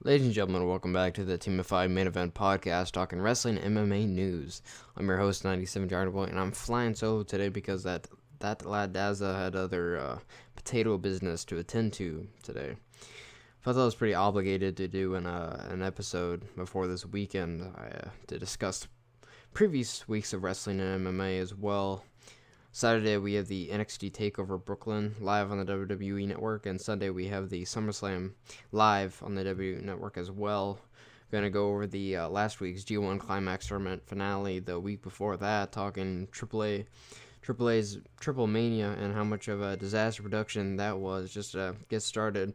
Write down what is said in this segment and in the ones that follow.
Ladies and gentlemen, welcome back to the TMFIA Main Event Podcast, talking wrestling and MMA news. I'm your host, 97 Jarden Boy, and I'm flying solo today because that lad Dazza had other potato business to attend to today. Felt I was pretty obligated to do an episode before this weekend to discuss previous weeks of wrestling and MMA as well. Saturday we have the NXT Takeover Brooklyn live on the WWE Network, and Sunday we have the Summerslam live on the WWE Network as well. Gonna go over the last week's G1 Climax tournament finale the week before that, talking AAA's Triplemania and how much of a disaster production that was. Just to get started,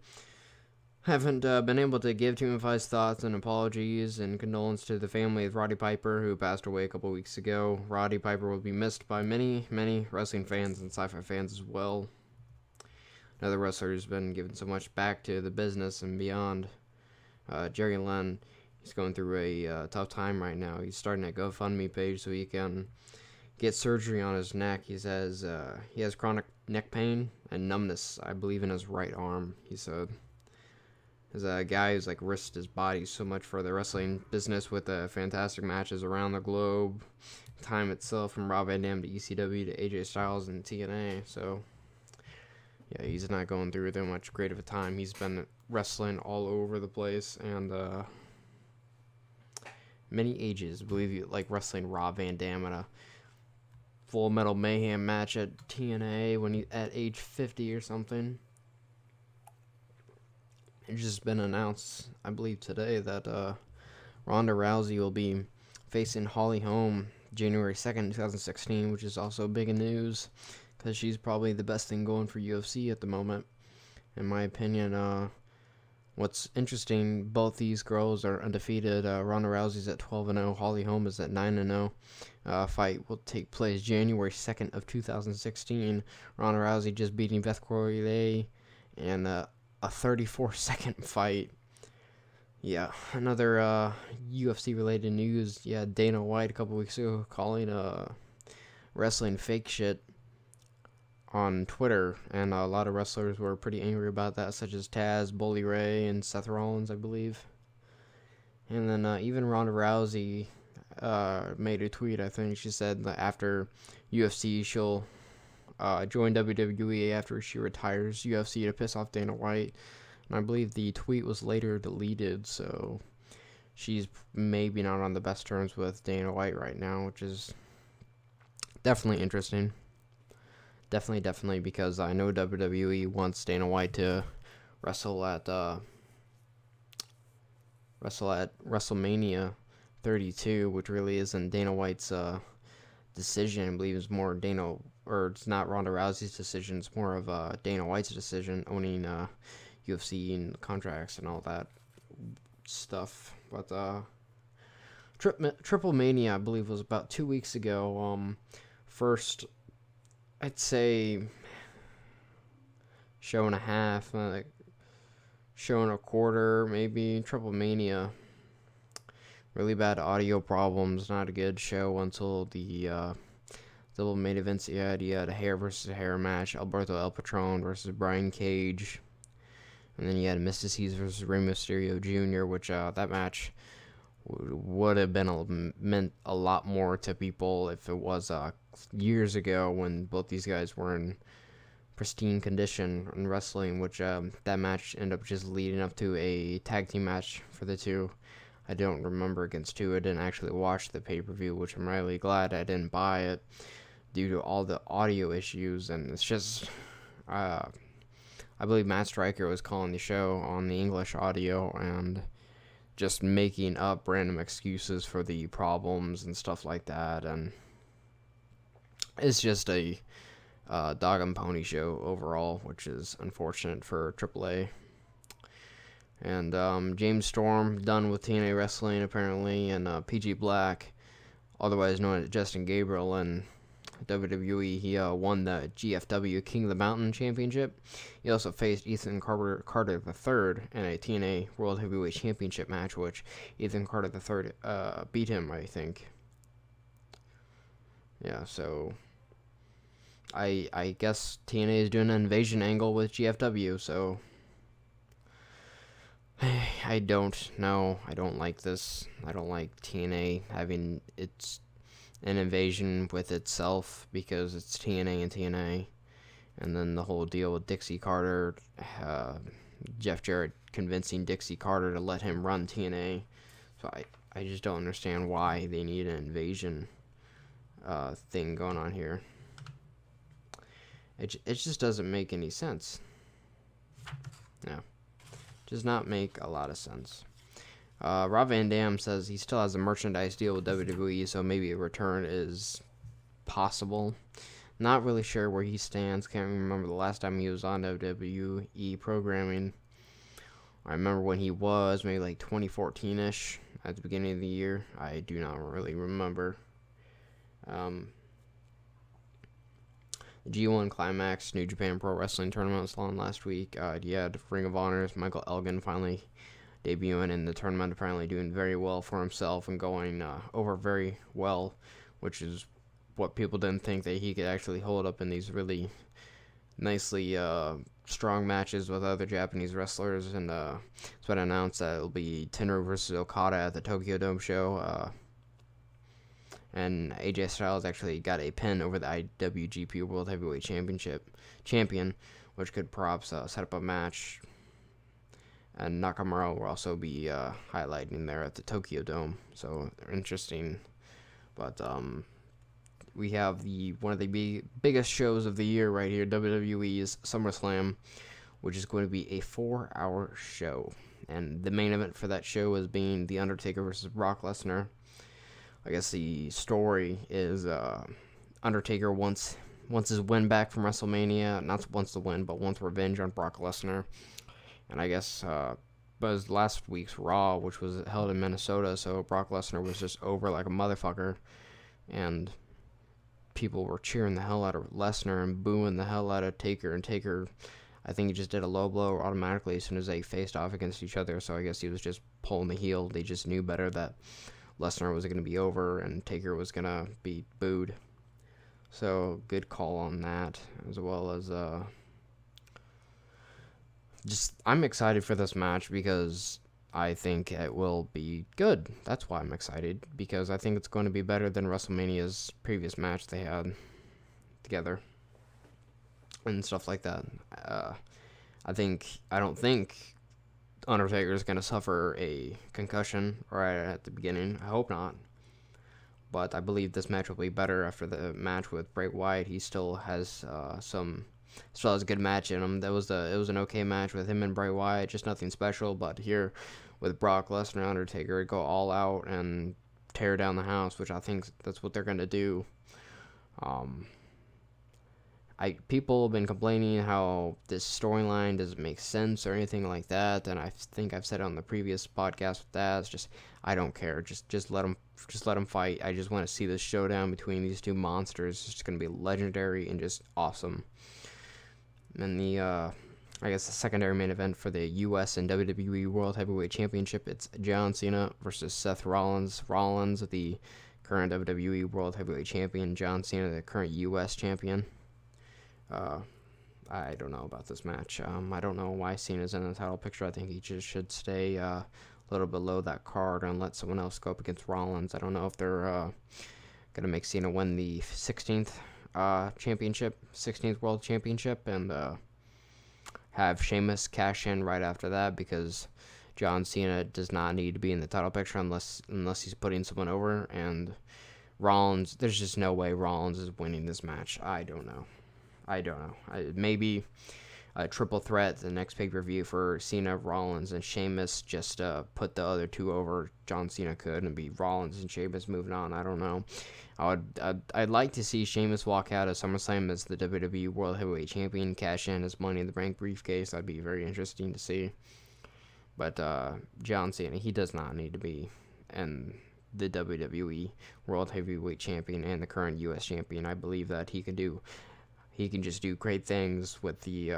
haven't been able to give TMFI's thoughts and apologies and condolence to the family of Roddy Piper, who passed away a couple weeks ago. Roddy Piper will be missed by many wrestling fans and sci-fi fans as well. Another wrestler who's been given so much back to the business and beyond. Jerry Lynn, he's going through a tough time right now. He's starting a GoFundMe page so he can get surgery on his neck. He says he has chronic neck pain and numbness, I believe, in his right arm, he said. As a guy who's risked his body so much for the wrestling business with fantastic matches around the globe, time itself from Rob Van Dam to ECW to AJ Styles and TNA. So yeah, he's not going through that much great of a time. He's been wrestling all over the place and many ages. I believe you wrestling Rob Van Dam in a Full Metal Mayhem match at TNA when he at age 50 or something. It's just been announced, I believe today, that Ronda Rousey will be facing Holm January 2nd, 2016, which is also big in news because she's probably the best thing going for UFC at the moment, in my opinion. What's interesting, both these girls are undefeated. Ronda Rousey's at 12-0, Holm is at 9-0. Fight will take place January 2nd of 2016. Ronda Rousey just beating Beth Corley and a 34-second fight. Yeah, another UFC-related news. Yeah, Dana White a couple weeks ago calling wrestling fake shit on Twitter, and a lot of wrestlers were pretty angry about that, such as Taz, Bully Ray, and Seth Rollins, I believe. And then even Ronda Rousey made a tweet, I think. She said that after UFC, she'll join WWE after she retires UFC to piss off Dana White. And I believe the tweet was later deleted, so she's maybe not on the best terms with Dana White right now, which is definitely interesting. Definitely, because I know WWE wants Dana White to wrestle at WrestleMania 32, which really isn't Dana White's decision. I believe it's more it's not Ronda Rousey's decision. It's more of Dana White's decision, owning UFC and contracts and all that stuff. But Triplemania, I believe, was about 2 weeks ago. First, I'd say show and a half, show and a quarter, maybe. Triplemania, really bad audio problems, not a good show until the double main events. You had a hair versus hair match, Alberto El Patron versus Brian Cage, and then you had Mystices versus Rey Mysterio Jr., which that match would have meant a lot more to people if it was years ago when both these guys were in pristine condition in wrestling, which that match ended up just leading up to a tag team match for the two. I don't remember against two. I didn't actually watch the pay-per-view, which I'm really glad I didn't buy it due to all the audio issues. And it's just, I believe Matt Stryker was calling the show on the English audio and just making up random excuses for the problems and stuff like that. And it's just a dog and pony show overall, which is unfortunate for AAA. And James Storm done with TNA Wrestling apparently, and PG Black, otherwise known as Justin Gabriel, and WWE. He won the GFW King of the Mountain Championship. He also faced Ethan Carter III in a TNA World Heavyweight Championship match, which Ethan Carter III beat him, I think. Yeah, so I guess TNA is doing an invasion angle with GFW, so I don't know. I don't like this. I don't like TNA having an invasion with itself because it's TNA and TNA. And then the whole deal with Dixie Carter, Jeff Jarrett convincing Dixie Carter to let him run TNA. So I just don't understand why they need an invasion thing going on here. It just doesn't make any sense. No. Does not make a lot of sense. Rob Van Dam says he still has a merchandise deal with WWE, so maybe a return is possible. Not really sure where he stands. Can't remember the last time he was on WWE programming. I remember when he was, maybe like 2014-ish, at the beginning of the year. I do not really remember. The G1 Climax New Japan Pro Wrestling Tournament was on last week. Yeah, Ring of Honor's Michael Elgin finally debuting in the tournament, apparently doing very well for himself and going over very well, which is what people didn't think that he could actually hold up in these really nicely strong matches with other Japanese wrestlers. And it's been announced that it'll be Tenryu versus Okada at the Tokyo Dome show. And AJ Styles actually got a pin over the IWGP World Heavyweight Champion, which could perhaps set up a match. And Nakamura will also be highlighting there at the Tokyo Dome, so interesting. But we have one of the biggest shows of the year right here, WWE's Summerslam, which is going to be a 4-hour show. And the main event for that was being The Undertaker versus Brock Lesnar. I guess the story is Undertaker wants his win back from WrestleMania. Not wants the win, but wants revenge on Brock Lesnar. And I guess was last week's Raw, which was held in Minnesota, so Brock Lesnar was just over like a motherfucker. And people were cheering the hell out of Lesnar and booing the hell out of Taker. And Taker, I think he just did a low blow automatically as soon as they faced off against each other. So I guess he was just pulling the heel. They just knew better that Lesnar was going to be over and Taker was going to be booed. So good call on that, as well as I'm excited for this match because I think it will be good. That's why I'm excited, because I think it's going to be better than WrestleMania's previous match they had together and stuff like that. I don't think Undertaker is going to suffer a concussion right at the beginning. I hope not. But I believe this match will be better after the match with Bray Wyatt. He still has a good match in him. It was an okay match with him and Bray Wyatt, just nothing special. But here with Brock Lesnar and Undertaker, go all out and tear down the house, which I think that's what they're going to do. People have been complaining how this storyline doesn't make sense or anything like that, and I think I've said on the previous podcast with that, it's just, I don't care. Just let them fight. I just want to see this showdown between these two monsters. It's just going to be legendary and just awesome. And the the secondary main event for the U.S. and WWE World Heavyweight Championship, it's John Cena versus Seth Rollins. Rollins, the current WWE World Heavyweight Champion. John Cena, the current U.S. Champion. I don't know about this match. I don't know why Cena's in the title picture. I think he just should stay a little below that card and let someone else go up against Rollins. I don't know if they're going to make Cena win the 16th championship, 16th World Championship, and have Sheamus cash in right after that, because John Cena does not need to be in the title picture unless he's putting someone over. And Rollins, there's just no way Rollins is winning this match. I don't know. Maybe a triple threat the next pay-per-view for Cena, Rollins, and Sheamus, just put the other two over. John Cena could, and be Rollins and Sheamus moving on. I don't know. I'd like to see Sheamus walk out of SummerSlam as the WWE World Heavyweight Champion, cash in his Money in the Bank briefcase. That'd be very interesting to see. But John Cena, he does not need to be in the WWE World Heavyweight Champion and the current U.S. Champion. I believe that he can just do great things with the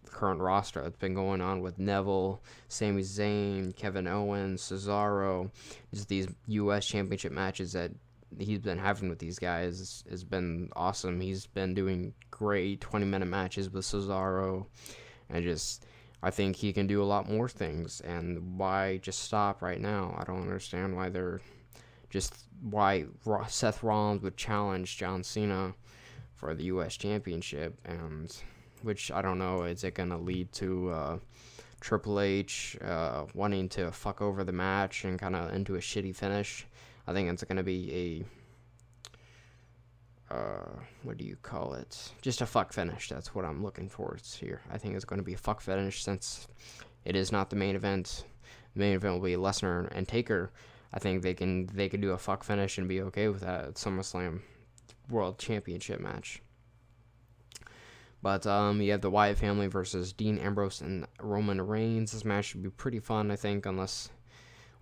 current roster that's been going on with Neville, Sami Zayn, Kevin Owens, Cesaro. Just these U.S. Championship matches that he's been having with these guys has been awesome. He's been doing great 20-minute matches with Cesaro, and just I think he can do a lot more things, and why just stop right now? I don't understand why Seth Rollins would challenge John Cena for the U.S. Championship, and which I don't know, is it going to lead to Triple H wanting to fuck over the match and kind of into a shitty finish? I think it's going to be what do you call it? Just a fuck finish. That's what I'm looking for here. I think it's going to be a fuck finish since it is not the main event. The main event will be Lesnar and Taker. I think they can do a fuck finish and be okay with that at SummerSlam World Championship match. But you have the Wyatt family versus Dean Ambrose and Roman Reigns. This match should be pretty fun, I think, unless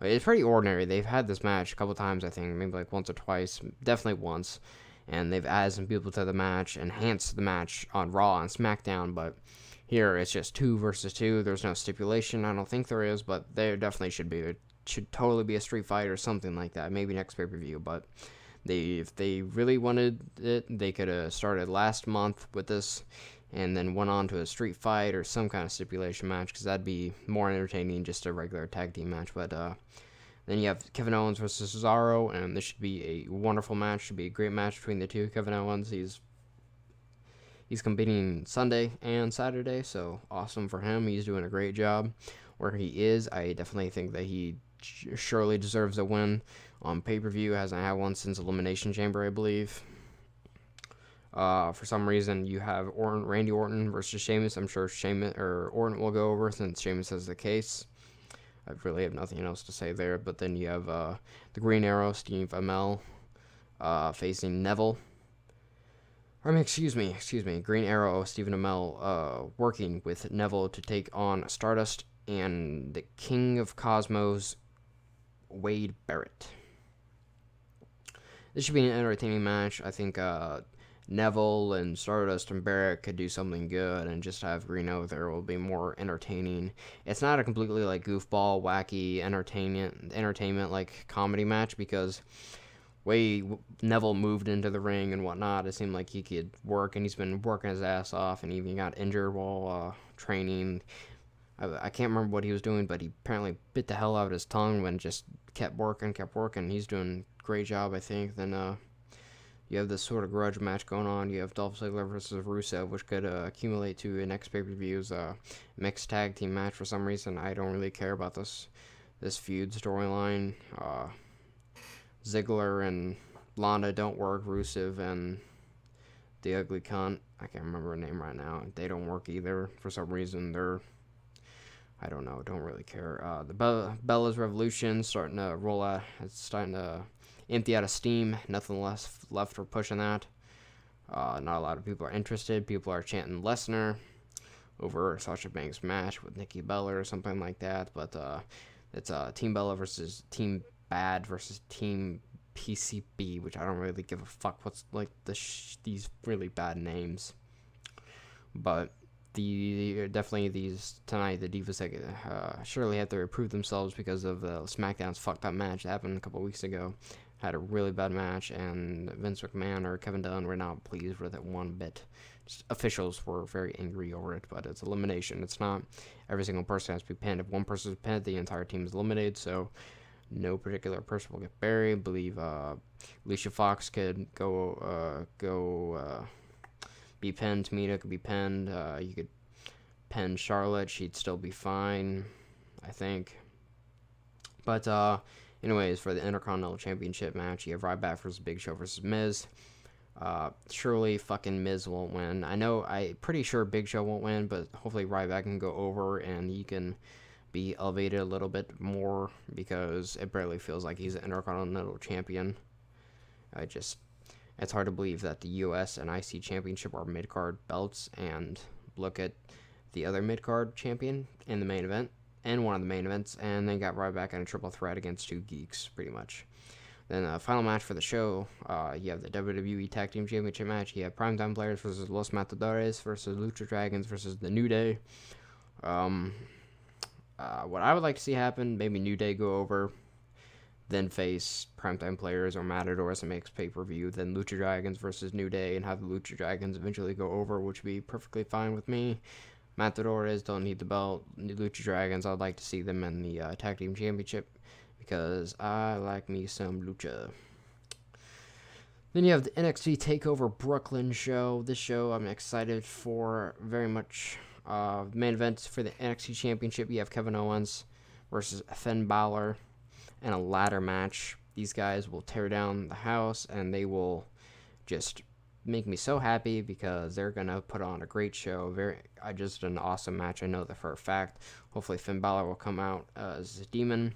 it's pretty ordinary. They've had this match a couple times, I think, maybe like once or twice, definitely once. And they've added some people to the match, enhanced the match on Raw and SmackDown, but here it's just 2 versus 2. There's no stipulation. I don't think there is, but there definitely should be. It should totally be a street fight or something like that. Maybe next pay-per-view, but if they really wanted it, they could have started last month with this and then went on to a street fight or some kind of stipulation match, because that'd be more entertaining than just a regular tag team match. But then you have Kevin Owens versus Cesaro, and this should be a wonderful match. Should be a great match between the two. Kevin Owens, he's competing Sunday and Saturday, so awesome for him. He's doing a great job where he is. I definitely think that he surely deserves a win on pay-per-view. Hasn't had one since Elimination Chamber, I believe. For some reason, you have Randy Orton versus Sheamus. I'm sure Orton will go over since Sheamus has the case. I really have nothing else to say there. But then you have the Green Arrow, Steve Amell, facing Neville. Excuse me. Green Arrow, Stephen Amell, working with Neville to take on Stardust and the King of Cosmos, Wade Barrett. This should be an entertaining match. I think Neville and Stardust and Barrett could do something good, and just have Green Arrow there will be more entertaining. It's not a completely like goofball, wacky entertainment like comedy match, because way Neville moved into the ring and whatnot, it seemed like he could work, and he's been working his ass off, and even got injured while training. I can't remember what he was doing, but he apparently bit the hell out of his tongue when just kept working. He's doing a great job, I think. Then you have this sort of grudge match going on. You have Dolph Ziggler versus Rusev, which could accumulate to a next pay-per-view's mixed tag team match. For some reason, I don't really care about this feud storyline. Ziggler and Ronda don't work. Rusev and the ugly cunt, I can't remember her name right now, they don't work either. For some reason, I don't know, don't really care. The Bella's Revolution starting to roll out. It's starting to empty out of steam. Nothing left for pushing that. Not a lot of people are interested. People are chanting Lesnar over Sasha Banks' match with Nikki Bella or something like that. But it's Team Bella versus Team Bad versus Team PCB, which I don't really give a fuck what's like these really bad names. But definitely these tonight, the Divas surely have to improve themselves because of the SmackDown's fucked up match that happened a couple weeks ago. Had a really bad match, and Vince McMahon or Kevin Dunn were not pleased with it one bit. Just officials were very angry over it, but it's elimination. It's not every single person has to be pinned. If one person is pinned, the entire team is eliminated, so no particular person will get buried. I believe Alicia Fox could go be pinned. Tamina could be pinned. You could pin Charlotte. She'd still be fine, I think. But anyways, for the Intercontinental Championship match, you have Ryback versus Big Show versus Miz. Surely fucking Miz won't win. I'm pretty sure Big Show won't win, but hopefully Ryback can go over and he can be elevated a little bit more, because it barely feels like he's an Intercontinental Champion. It's hard to believe that the US and IC Championship are mid-card belts, and look at the other mid-card champion in the main event, and one of the main events, and then got right back in a triple threat against two geeks, pretty much. Then the final match for the show, you have the WWE Tag Team Championship match. You have Primetime Players versus Los Matadores versus Lucha Dragons versus the New Day. What I would like to see happen, maybe New Day go over, then face Primetime Players or Matadors and makes pay-per-view, then Lucha Dragons versus New Day, and have the Lucha Dragons eventually go over, which would be perfectly fine with me. Matadores don't need the belt. The Lucha Dragons, I'd like to see them in the Tag Team Championship because I like me some lucha. Then you have the NXT Takeover Brooklyn show. This show I'm excited for very much. Main event for the NXT Championship, you have Kevin Owens versus Finn Balor in a ladder match. These guys will tear down the house, and they will just make me so happy because they're gonna put on a great show. Just an awesome match. I know that for a fact. Hopefully Finn Balor will come out as a demon.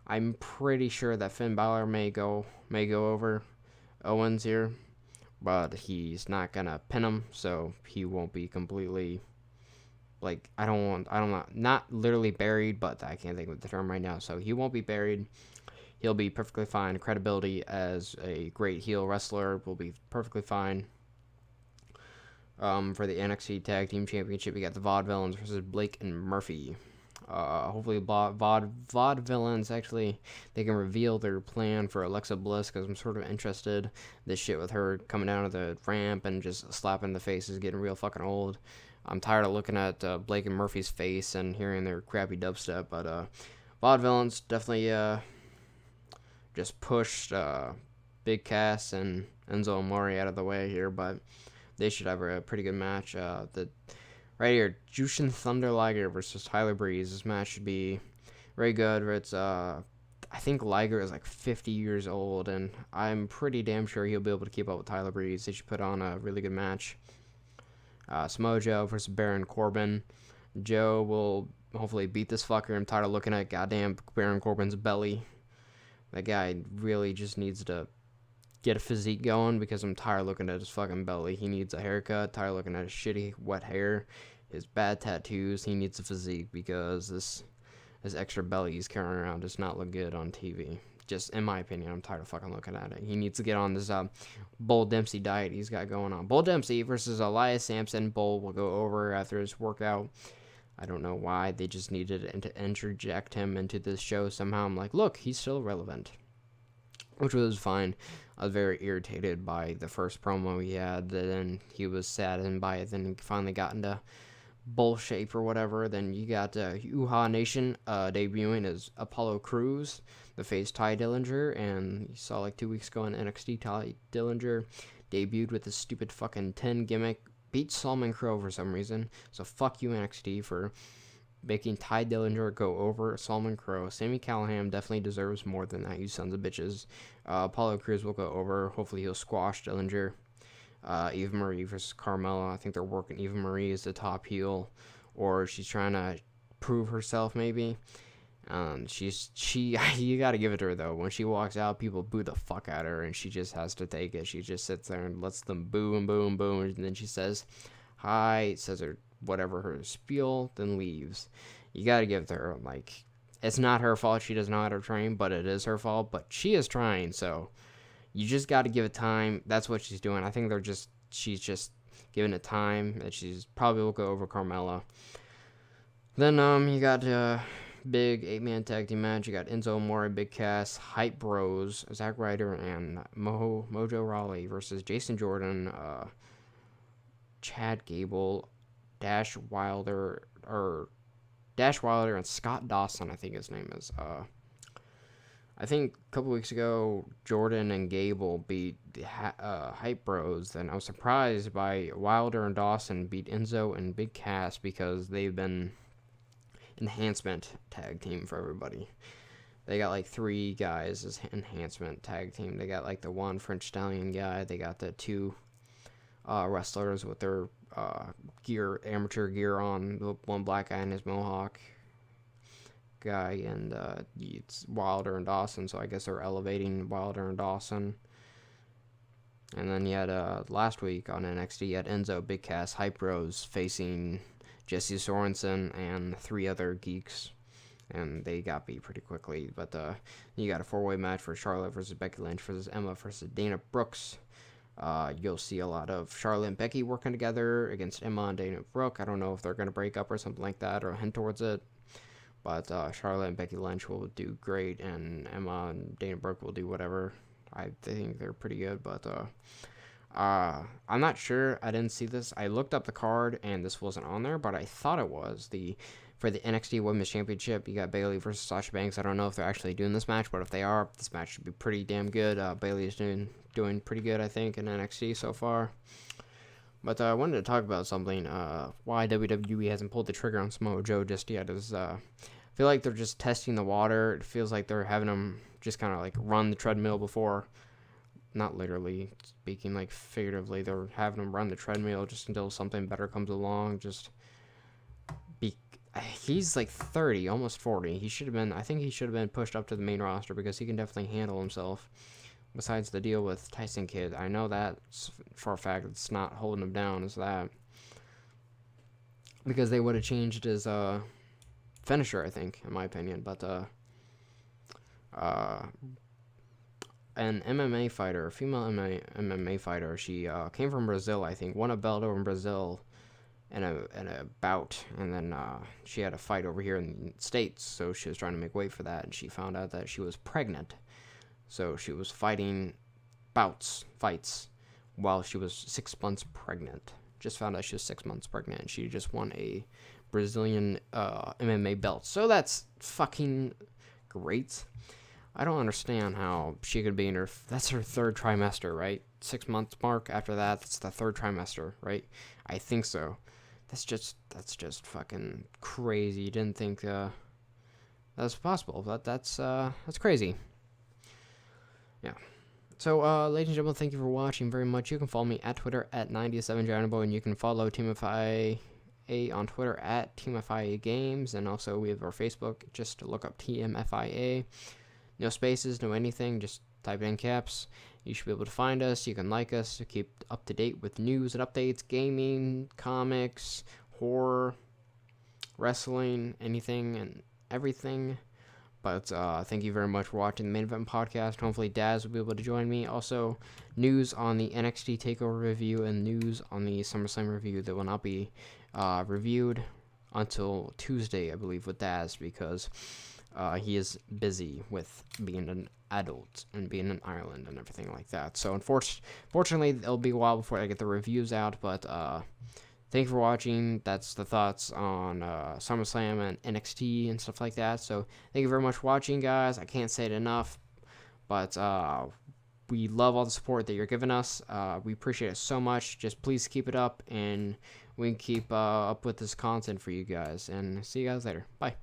I'm pretty sure that Finn Balor may go over Owens here, but he's not gonna pin him, so he won't be completely not literally buried, but I can't think of the term right now. So he won't be buried. He'll be perfectly fine. Credibility as a great heel wrestler will be perfectly fine. For the NXT Tag Team Championship, we got the Vaudevillains versus Blake and Murphy. Hopefully, Vaudevillains actually, they can reveal their plan for Alexa Bliss, because I'm sort of interested. This shit with her coming down to the ramp and just slapping the face is getting real fucking old. I'm tired of looking at Blake and Murphy's face and hearing their crappy dubstep, but Vaudevillains definitely just pushed Big Cass and Enzo Amore out of the way here, but they should have a pretty good match. Right here, Juicin Thunder Liger versus Tyler Breeze. This match should be very good. It's I think Liger is like 50 years old, and I'm pretty damn sure he'll be able to keep up with Tyler Breeze. They should put on a really good match. Samoa Joe versus Baron Corbin. Joe will hopefully beat this fucker. I'm tired of looking at goddamn Baron Corbin's belly. That guy really just needs to get a physique going, because I'm tired of looking at his fucking belly. He needs a haircut. Tired of looking at his shitty wet hair, his bad tattoos. He needs a physique, because this extra belly he's carrying around does not look good on TV. Just in my opinion, I'm tired of fucking looking at it. He needs to get on this Bull Dempsey diet he's got going on. Bull Dempsey versus Elias Sampson. Bull will go over after his workout. I don't know why. They just needed to interject him into this show somehow. I'm like, look, he's still relevant. Which was fine. I was very irritated by the first promo he had. Then he was saddened by it. Then he finally got into bull shape or whatever. Then you got Uhaa Nation debuting as Apollo Crews, the face Ty Dillinger. And you saw like 2 weeks ago on NXT, Ty Dillinger debuted with this stupid fucking 10 gimmick. Beat Solomon Crow for some reason. So fuck you, NXT, for making Ty Dillinger go over Solomon Crow. Sami Callihan definitely deserves more than that, you sons of bitches. Apollo Crews will go over. Hopefully he'll squash Dillinger. Eva Marie versus Carmella. I think they're working Eva Marie as the top heel, or she's trying to prove herself maybe. You gotta give it to her though. When she walks out, people boo the fuck out of her, and she just has to take it. She just sits there and lets them boo and boo and boo, and then she says hi, says her whatever her spiel, then leaves. You gotta give it to her. Like, it's not her fault she doesn't know how to train, but it is her fault. But she is trying, so you just gotta give it time. That's what she's doing. I think she's just giving it time, that she's probably will go over Carmella. Then you got big 8-man tag team match. You got Enzo Amore, Big Cass, Hype Bros, Zack Ryder, and Mojo Rawley versus Jason Jordan, Chad Gable, Dash Wilder, and Scott Dawson, I think his name is. I think a couple weeks ago, Jordan and Gable beat the Hype Bros. Then I was surprised by Wilder and Dawson beat Enzo and Big Cass, because they've been enhancement tag team for everybody. They got like 3 guys as enhancement tag team. They got like the one French Stallion guy. They got the 2 wrestlers with their amateur gear on. The one black guy and his mohawk guy, and it's Wilder and Dawson. So I guess they're elevating Wilder and Dawson. And then you had last week on NXT, you had Enzo, Big Cass, Hype Bros facing Jesse Sorensen and 3 other geeks, and they got beat pretty quickly. But you got a 4-way match for Charlotte versus Becky Lynch versus Emma versus Dana Brooks. You'll see a lot of Charlotte and Becky working together against Emma and Dana Brooke. I don't know if they're going to break up or something like that, or hint towards it. But Charlotte and Becky Lynch will do great, and Emma and Dana Brooke will do whatever. I think they're pretty good, but I'm not sure. I didn't see this. I looked up the card, and this wasn't on there, but I thought it was. For the NXT Women's Championship, you got Bayley versus Sasha Banks. I don't know if they're actually doing this match, but if they are, this match should be pretty damn good. Bayley is doing pretty good, I think, in NXT so far. But I wanted to talk about something. Why WWE hasn't pulled the trigger on Samoa Joe just yet is I feel like they're just testing the water. It feels like they're having him just kind of like run the treadmill before. Not literally speaking, like figuratively, they're having him run the treadmill just until something better comes along. He's like 30, almost 40. I think he should have been pushed up to the main roster because he can definitely handle himself. Besides the deal with Tyson Kidd, I know that for a fact it's not holding him down, is that. Because they would have changed his finisher, I think, in my opinion. But an MMA fighter, a female MMA fighter, she came from Brazil, I think, won a belt over in Brazil in a bout, and then she had a fight over here in the States, so she was trying to make weight for that, and she found out that she was pregnant. So she was fighting fights, while she was 6 months pregnant. Just found out she was 6 months pregnant, and she just won a Brazilian MMA belt. So that's fucking great. I don't understand how she could be that's her third trimester, right? 6 months mark. After that's the third trimester, right? I think so. That's just fucking crazy. Didn't think that was possible, but that's crazy. Yeah. So, ladies and gentlemen, thank you for watching very much. You can follow me at Twitter at 97JohnnyBoy, and you can follow TMFIA on Twitter at TMFIA Games, and also we have our Facebook. Just look up TMFIA. No spaces, no anything. Just type it in caps. You should be able to find us. You can like us to keep up to date with news and updates, gaming, comics, horror, wrestling, anything and everything. But thank you very much for watching the Main Event Podcast. Hopefully Daz will be able to join me. Also, news on the NXT Takeover review and news on the Summerslam review that will not be reviewed until Tuesday, I believe, with Daz, because he is busy with being an adult and being in Ireland and everything like that. So, unfortunately, it'll be a while before I get the reviews out, but thank you for watching. That's the thoughts on SummerSlam and NXT and stuff like that. So, thank you very much for watching, guys. I can't say it enough, but we love all the support that you're giving us. We appreciate it so much. Just please keep it up, and we can keep up with this content for you guys. And see you guys later. Bye.